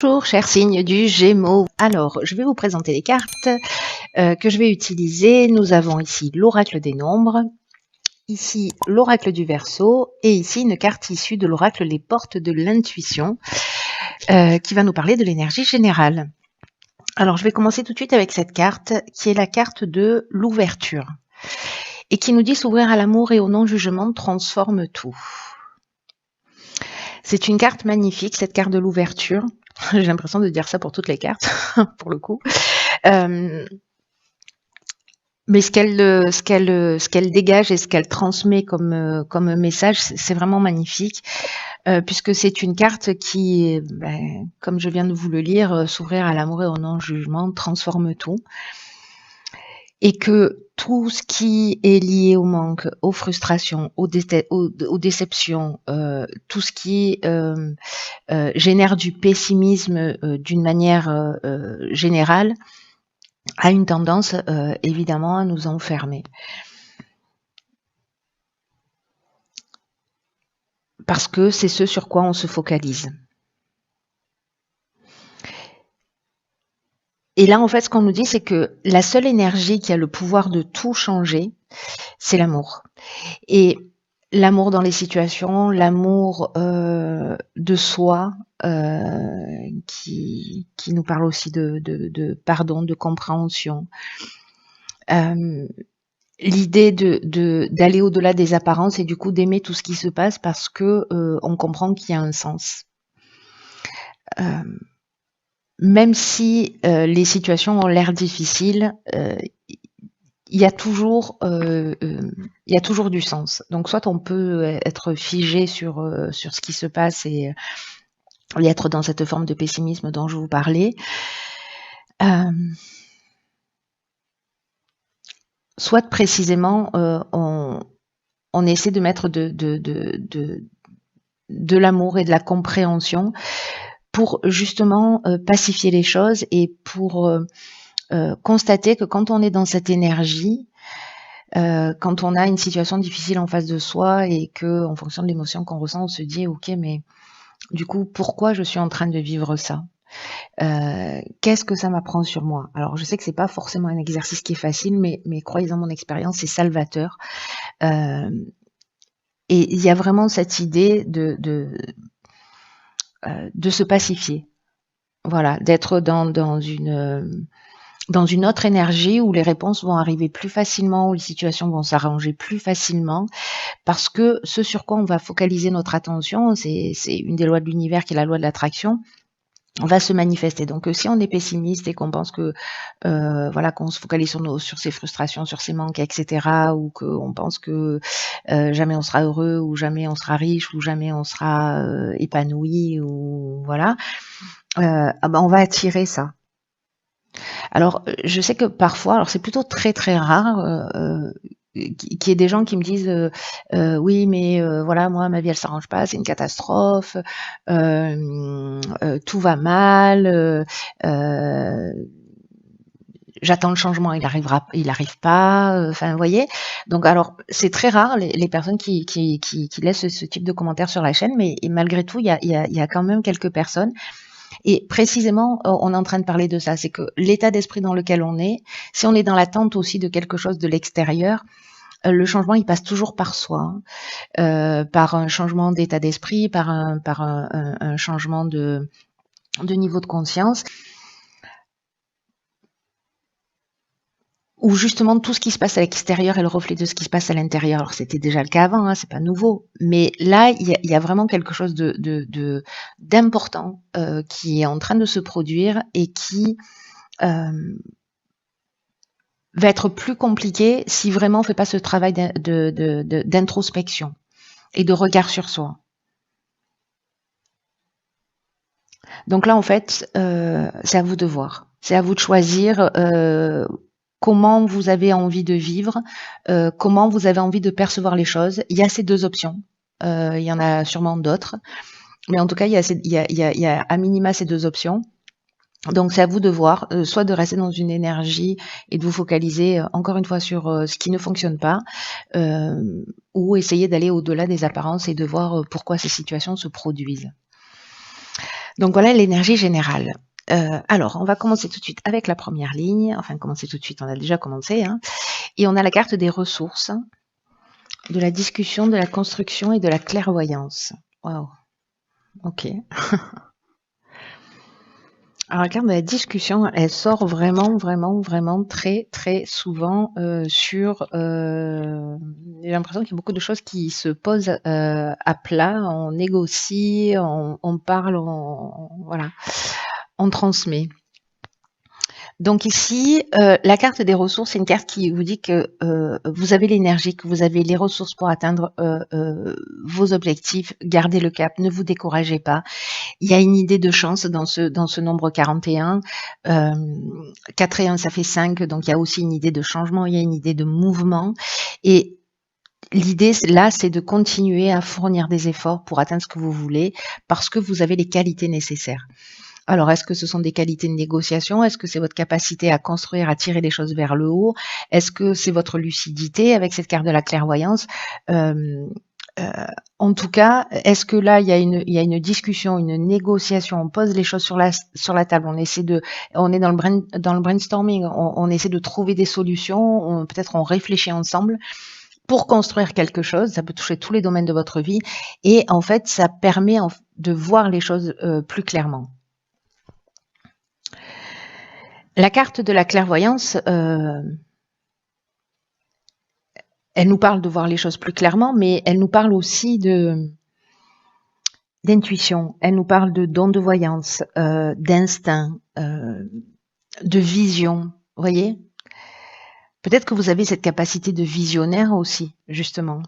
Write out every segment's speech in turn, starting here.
Bonjour, cher signe du Gémeaux. Alors, je vais vous présenter les cartes que je vais utiliser. Nous avons ici l'oracle des nombres, ici l'oracle du Verseau et ici une carte issue de l'oracle Les portes de l'intuition qui va nous parler de l'énergie générale. Alors, je vais commencer tout de suite avec cette carte qui est la carte de l'ouverture et qui nous dit s'ouvrir à l'amour et au non-jugement transforme tout. C'est une carte magnifique, cette carte de l'ouverture. J'ai l'impression de dire ça pour toutes les cartes, pour le coup. Mais ce qu'elle dégage et ce qu'elle transmet comme message, c'est vraiment magnifique, puisque c'est une carte qui, comme je viens de vous le lire, s'ouvrir à l'amour et au non-jugement transforme tout. Et que tout ce qui est lié au manque, aux frustrations, aux déceptions, tout ce qui génère du pessimisme d'une manière générale, a une tendance évidemment à nous enfermer. Parce que c'est ce sur quoi on se focalise. Et là, en fait, ce qu'on nous dit, c'est que la seule énergie qui a le pouvoir de tout changer, c'est l'amour. Et l'amour dans les situations, l'amour de soi, qui nous parle aussi de pardon, de compréhension. L'idée d'aller au-delà des apparences et du coup d'aimer tout ce qui se passe parce que on comprend qu'il y a un sens. Même si les situations ont l'air difficiles, il y a toujours du sens. Donc soit on peut être figé sur ce qui se passe et être dans cette forme de pessimisme dont je vous parlais. Soit précisément on essaie de mettre de l'amour et de la compréhension pour justement pacifier les choses et pour constater que quand on est dans cette énergie, quand on a une situation difficile en face de soi et que, en fonction de l'émotion qu'on ressent, on se dit ok, mais du coup, pourquoi je suis en train de vivre ça ? Qu'est-ce que ça m'apprend sur moi ? Alors, je sais que c'est pas forcément un exercice qui est facile, mais croyez-en mon expérience, c'est salvateur. Et il y a vraiment cette idée de se pacifier. Voilà, d'être dans une autre énergie où les réponses vont arriver plus facilement, où les situations vont s'arranger plus facilement, parce que ce sur quoi on va focaliser notre attention, c'est une des lois de l'univers qui est la loi de l'attraction, va se manifester. Donc si on est pessimiste et qu'on pense que qu'on se focalise sur ses frustrations, sur ses manques, etc., ou qu'on pense que jamais on sera heureux, ou jamais on sera riche, ou jamais on sera épanoui, ou voilà, on va attirer ça. Alors, je sais que parfois, alors c'est plutôt très très rare qu'il y ait des gens qui me disent oui, mais voilà, moi ma vie elle s'arrange pas, c'est une catastrophe, tout va mal, j'attends le changement, il arrive pas, enfin vous voyez. Donc alors c'est très rare les personnes qui laissent ce type de commentaires sur la chaîne, mais malgré tout il y a quand même quelques personnes. Et précisément, on est en train de parler de ça, c'est que l'état d'esprit dans lequel on est, si on est dans l'attente aussi de quelque chose de l'extérieur, le changement, il passe toujours par soi, par un changement d'état d'esprit, par un changement de niveau de conscience, où justement tout ce qui se passe à l'extérieur est le reflet de ce qui se passe à l'intérieur. Alors c'était déjà le cas avant, hein, c'est pas nouveau, mais là il y a vraiment quelque chose d'important qui est en train de se produire et qui va être plus compliqué si vraiment on fait pas ce travail d'introspection et de regard sur soi. Donc là en fait c'est à vous de voir, c'est à vous de choisir comment vous avez envie de vivre, comment vous avez envie de percevoir les choses. Il y a ces deux options. Il y en a sûrement d'autres. Mais en tout cas, il y a à minima ces deux options. Donc, c'est à vous de voir, soit de rester dans une énergie et de vous focaliser encore une fois sur ce qui ne fonctionne pas, ou essayer d'aller au-delà des apparences et de voir pourquoi ces situations se produisent. Donc voilà l'énergie générale. Alors, on va commencer tout de suite avec la première ligne. Enfin, commencer tout de suite, on a déjà commencé. Hein. Et on a la carte des ressources, de la discussion, de la construction et de la clairvoyance. Waouh. Ok. Alors la carte de la discussion, elle sort vraiment très très souvent sur. J'ai l'impression qu'il y a beaucoup de choses qui se posent à plat. On négocie, on parle, voilà, on transmet. Donc ici, la carte des ressources, c'est une carte qui vous dit que vous avez l'énergie, que vous avez les ressources pour atteindre vos objectifs. Gardez le cap, ne vous découragez pas. Il y a une idée de chance dans ce nombre 41. 4 et 1, ça fait 5, donc il y a aussi une idée de changement, il y a une idée de mouvement. Et l'idée, là, c'est de continuer à fournir des efforts pour atteindre ce que vous voulez, parce que vous avez les qualités nécessaires. Alors, est-ce que ce sont des qualités de négociation? Est-ce que c'est votre capacité à construire, à tirer les choses vers le haut? Est-ce que c'est votre lucidité avec cette carte de la clairvoyance? En tout cas, est-ce que là, il y a une discussion, une négociation, on pose les choses sur la table, on est dans le brainstorming, on essaie de trouver des solutions, peut-être on réfléchit ensemble pour construire quelque chose, ça peut toucher tous les domaines de votre vie, et en fait, ça permet de voir les choses plus clairement. La carte de la clairvoyance, elle nous parle de voir les choses plus clairement, mais elle nous parle aussi d'intuition, elle nous parle de don de voyance, d'instinct, de vision, vous voyez? Peut-être que vous avez cette capacité de visionnaire aussi, justement.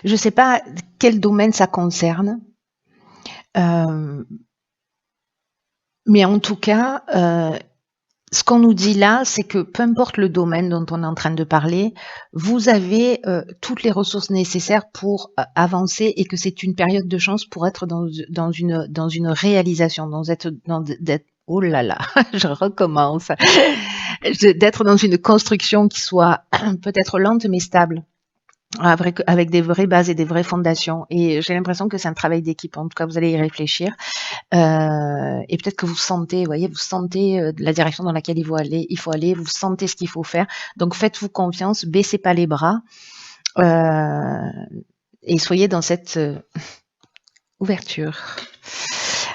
Je ne sais pas quel domaine ça concerne, mais en tout cas, ce qu'on nous dit là, c'est que peu importe le domaine dont on est en train de parler, vous avez toutes les ressources nécessaires pour avancer et que c'est une période de chance pour être dans une réalisation, oh là là, je recommence, d'être dans une construction qui soit peut-être lente mais stable. Avec des vraies bases et des vraies fondations. Et j'ai l'impression que c'est un travail d'équipe. En tout cas, vous allez y réfléchir. Et peut-être que vous sentez, vous sentez la direction dans laquelle il faut aller, vous sentez ce qu'il faut faire. Donc faites-vous confiance, baissez pas les bras et soyez dans cette ouverture.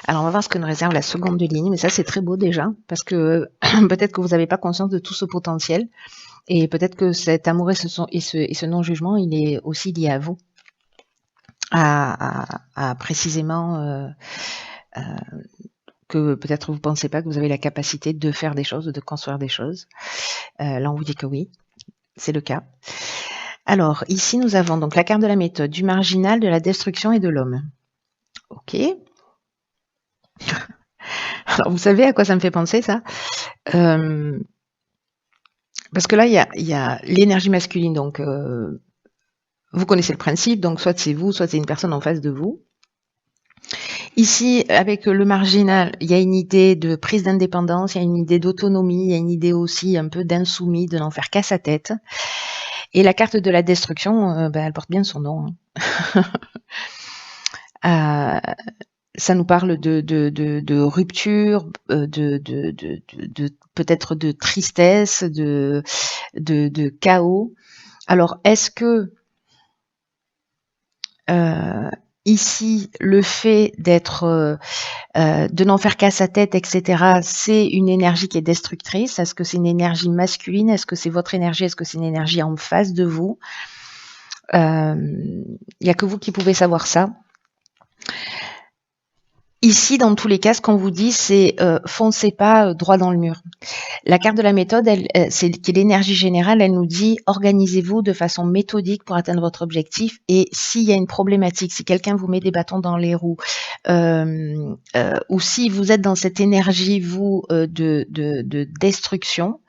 Alors on va voir ce que nous réserve la seconde ligne, mais ça c'est très beau déjà, parce que peut-être que vous n'avez pas conscience de tout ce potentiel. Et peut-être que cet amour et ce non-jugement, il est aussi lié à vous, à précisément que peut-être vous ne pensez pas que vous avez la capacité de faire des choses, de construire des choses. Là, on vous dit que oui, c'est le cas. Alors, ici, nous avons donc la carte de la méthode, du marginal, de la destruction et de l'homme. Ok. Alors, vous savez à quoi ça me fait penser, ça parce que là, il y a l'énergie masculine, donc vous connaissez le principe, donc soit c'est vous, soit c'est une personne en face de vous. Ici, avec le marginal, il y a une idée de prise d'indépendance, il y a une idée d'autonomie, il y a une idée aussi un peu d'insoumis, de n'en faire qu'à sa tête. Et la carte de la destruction, elle porte bien son nom. Ça nous parle de rupture, de peut-être de tristesse, de chaos. Alors, est-ce que ici, le fait d'être, de n'en faire qu'à sa tête, etc., c'est une énergie qui est destructrice? Est-ce que c'est une énergie masculine? Est-ce que c'est votre énergie? Est-ce que c'est une énergie en face de vous? Il n'y a que vous qui pouvez savoir ça. Ici, dans tous les cas, ce qu'on vous dit, c'est foncez pas droit dans le mur. La carte de la méthode, c'est qui est l'énergie générale, elle nous dit organisez-vous de façon méthodique pour atteindre votre objectif. Et s'il y a une problématique, si quelqu'un vous met des bâtons dans les roues, ou si vous êtes dans cette énergie vous de destruction,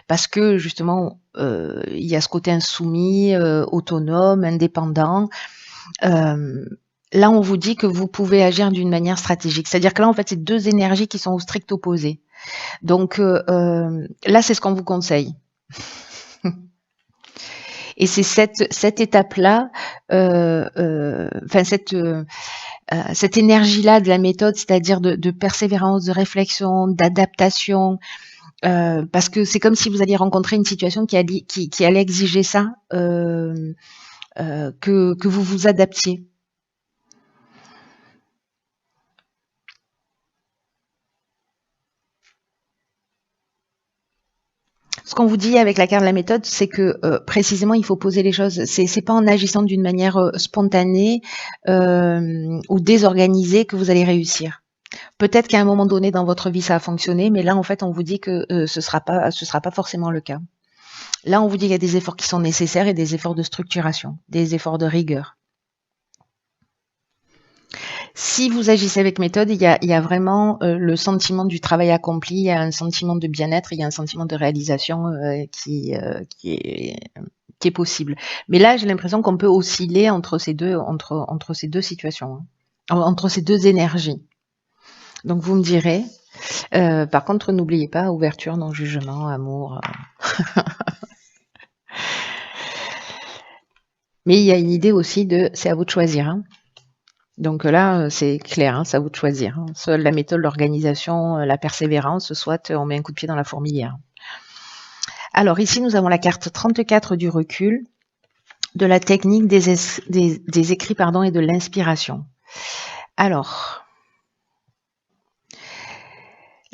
parce que justement il y a ce côté insoumis, autonome, indépendant. Là, on vous dit que vous pouvez agir d'une manière stratégique. C'est-à-dire que là, en fait, c'est deux énergies qui sont au strict opposé. Donc là, c'est ce qu'on vous conseille. Et c'est cette étape-là, enfin cette énergie-là de la méthode, c'est-à-dire de persévérance, de réflexion, d'adaptation, parce que c'est comme si vous alliez rencontrer une situation qui allait exiger ça, que vous vous adaptiez. Ce qu'on vous dit avec la carte de la méthode, c'est que précisément, il faut poser les choses. C'est pas en agissant d'une manière spontanée ou désorganisée que vous allez réussir. Peut-être qu'à un moment donné dans votre vie, ça a fonctionné, mais là, en fait, on vous dit que ce sera pas forcément le cas. Là, on vous dit qu'il y a des efforts qui sont nécessaires et des efforts de structuration, des efforts de rigueur. Si vous agissez avec méthode, il y a vraiment le sentiment du travail accompli, il y a un sentiment de bien-être, il y a un sentiment de réalisation qui est possible. Mais là, j'ai l'impression qu'on peut osciller entre ces deux situations, hein, entre ces deux énergies. Donc vous me direz. Par contre, n'oubliez pas ouverture, non jugement, amour. Mais il y a une idée aussi de c'est à vous de choisir. Hein. Donc là, c'est clair, hein, c'est à vous de choisir. Hein. Soit la méthode, l'organisation, la persévérance, soit on met un coup de pied dans la fourmilière. Alors ici, nous avons la carte 34 du recul, de la technique des écrits et de l'inspiration. Alors,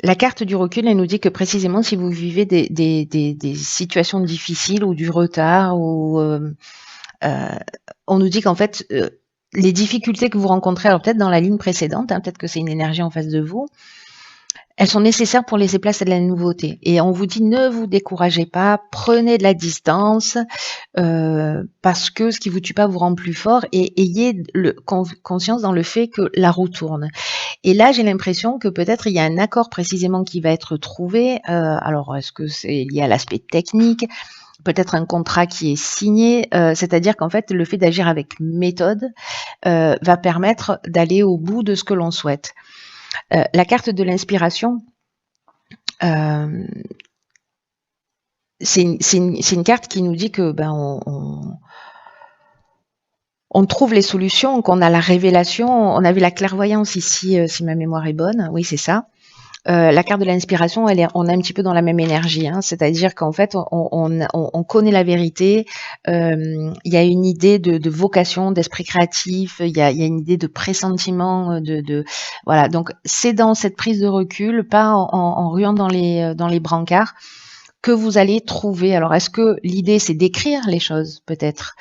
la carte du recul, elle nous dit que précisément si vous vivez des situations difficiles ou du retard, ou on nous dit qu'en fait, les difficultés que vous rencontrez, alors peut-être dans la ligne précédente, hein, peut-être que c'est une énergie en face de vous, elles sont nécessaires pour laisser place à de la nouveauté. Et on vous dit ne vous découragez pas, prenez de la distance, parce que ce qui vous tue pas vous rend plus fort, et ayez conscience dans le fait que la roue tourne. Et là, j'ai l'impression que peut-être il y a un accord précisément qui va être trouvé. Alors, est-ce que c'est lié à l'aspect technique ? Peut-être un contrat qui est signé, c'est-à-dire qu'en fait, le fait d'agir avec méthode va permettre d'aller au bout de ce que l'on souhaite. La carte de l'inspiration, c'est une carte qui nous dit que on trouve les solutions, qu'on a la révélation. On a vu la clairvoyance ici, si ma mémoire est bonne. Oui, c'est ça. La carte de l'inspiration, on est un petit peu dans la même énergie, hein, c'est-à-dire qu'en fait, on connaît la vérité. Il y a une idée de vocation, d'esprit créatif. Il y a une idée de pressentiment, voilà. Donc, c'est dans cette prise de recul, pas en ruant dans les brancards, que vous allez trouver. Alors, est-ce que l'idée, c'est d'écrire les choses, peut-être,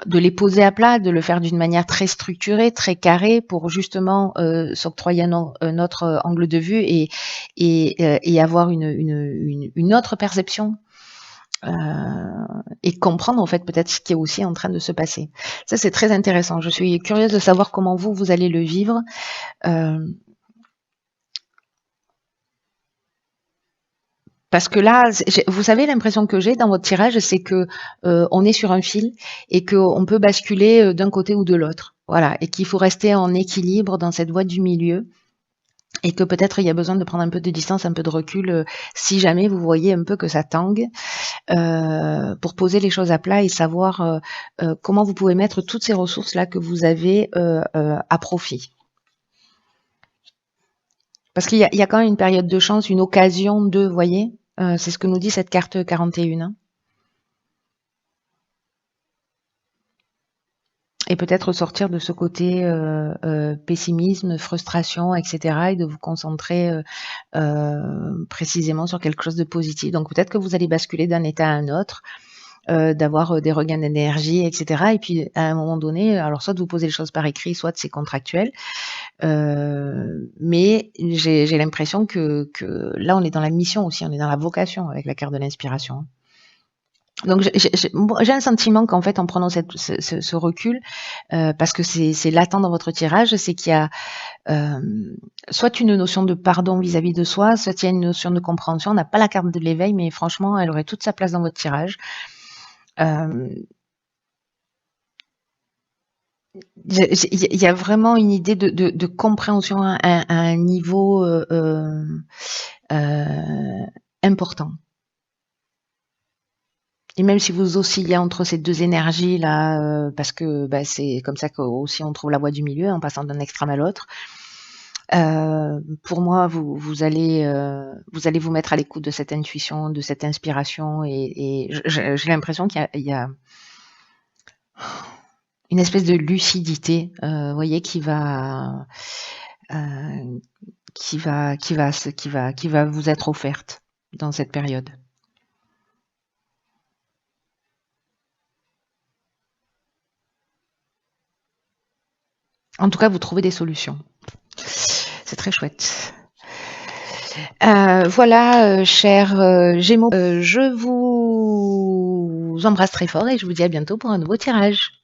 de les poser à plat, de le faire d'une manière très structurée, très carrée, pour justement s'octroyer un autre angle de vue et avoir une autre perception et comprendre en fait peut-être ce qui est aussi en train de se passer. Ça, c'est très intéressant. Je suis curieuse de savoir comment vous allez le vivre. Parce que là, vous savez, l'impression que j'ai dans votre tirage, c'est que on est sur un fil et qu'on peut basculer d'un côté ou de l'autre. Voilà, et qu'il faut rester en équilibre dans cette voie du milieu, et que peut-être il y a besoin de prendre un peu de distance, un peu de recul, si jamais vous voyez un peu que ça tangue, pour poser les choses à plat et savoir comment vous pouvez mettre toutes ces ressources-là que vous avez à profit. Parce qu'il y a quand même une période de chance, une occasion de, vous voyez, c'est ce que nous dit cette carte 41. Hein. Et peut-être sortir de ce côté pessimisme, frustration, etc. et de vous concentrer précisément sur quelque chose de positif. Donc peut-être que vous allez basculer d'un état à un autre, d'avoir des regains d'énergie, etc. Et puis à un moment donné, alors soit vous posez les choses par écrit, soit c'est contractuel. Mais j'ai l'impression que là, on est dans la mission aussi, on est dans la vocation avec la carte de l'inspiration. Donc j'ai un sentiment qu'en fait, en prenant ce recul, parce que c'est latent dans votre tirage, c'est qu'il y a soit une notion de pardon vis-à-vis de soi, soit il y a une notion de compréhension. On n'a pas la carte de l'éveil, mais franchement, elle aurait toute sa place dans votre tirage. Il y a vraiment une idée de compréhension à un niveau important. Et même si vous oscillez entre ces 2 énergies-là, parce que, bah, c'est comme ça qu'aussi on trouve la voie du milieu en passant d'un extrême à l'autre. Pour moi, vous allez vous mettre à l'écoute de cette intuition, de cette inspiration et j'ai l'impression qu'il y a une espèce de lucidité, vous voyez, heu, qui va vous être offerte dans cette période. En tout cas, vous trouvez des solutions. C'est très chouette. Voilà, chers Gémeaux, je vous embrasse très fort et je vous dis à bientôt pour un nouveau tirage.